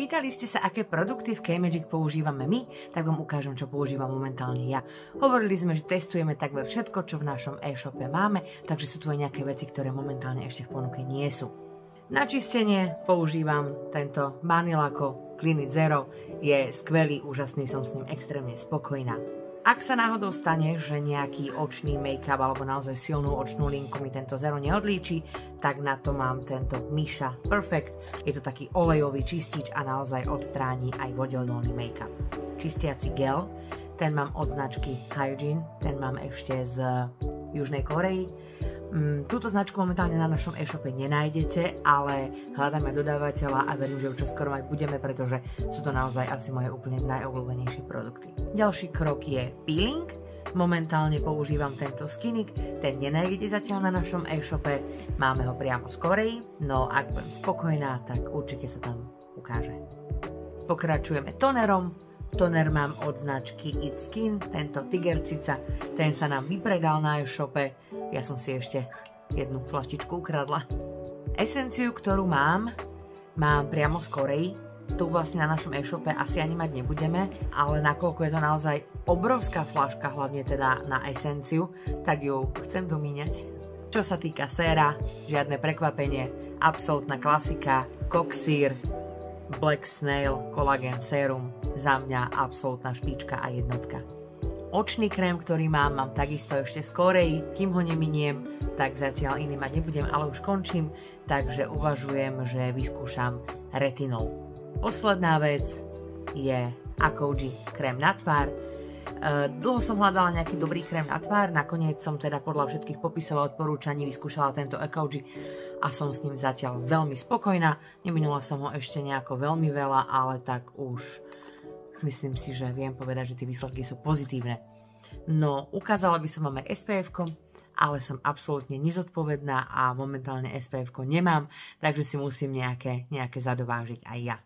Pýtali ste sa, aké produkty v K-Magic používame my, tak vám ukážem, čo používam momentálne ja. Hovorili sme, že testujeme takmer všetko, čo v našom e-shope máme, takže sú tu aj nejaké veci, ktoré momentálne ešte v ponuke nie sú. Na čistenie používam tento Banilako Clean It Zero, je skvelý, úžasný, som s ním extrémne spokojná. Ak sa náhodou stane, že nejaký očný make-up alebo naozaj silnú očnú linku mi tento Zero neodlíči, tak na to mám tento Misha Perfect. Je to taký olejový čistič a naozaj odstráni aj vodeodolný make-up. Čistiaci gel, ten mám od značky Hygiene, ten mám ešte z Južnej Korei. Túto značku momentálne na našom e-shope nenájdete, ale hľadáme dodávateľa a verím, že ju čoskoro mať budeme, pretože sú to naozaj asi moje úplne najobľúbenejšie produkty. Ďalší krok je peeling. Momentálne používam tento Skinik, ten nenájdete zatiaľ na našom e-shope, máme ho priamo z Korei, no ak budem spokojná, tak určite sa tam ukáže. Pokračujeme tonerom. Toner mám od značky It's Skin, tento Tiger Cica, ten sa nám vypredal na e-shope, ja som si ešte jednu flaštičku ukradla. Esenciu, ktorú mám priamo z Korei, tu vlastne na našom e-shope asi ani mať nebudeme, ale nakoľko je to naozaj obrovská flaška, hlavne teda na esenciu, tak ju chcem domíňať. Čo sa týka séra, žiadne prekvapenie, absolútna klasika, Coxir, Black Snail Collagen Serum, za mňa absolútna špička a jednotka. Očný krém, ktorý mám takisto ešte z Korei, kým ho neminiem, tak zatiaľ iný mať nebudem, ale už končím, takže uvažujem, že vyskúšam retinol. Posledná vec je Akouji krém na tvár. Dlho som hľadala nejaký dobrý krém na tvár, nakoniec som teda podľa všetkých popisov a odporúčaní vyskúšala tento Akouji a som s ním zatiaľ veľmi spokojná. Neminula som ho ešte nejako veľmi veľa, ale tak už myslím si, že viem povedať, že tie výsledky sú pozitívne. No, ukázala by som vám aj SPF-ko, ale som absolútne nezodpovedná a momentálne SPF-ko nemám, takže si musím nejaké zadovážiť aj ja.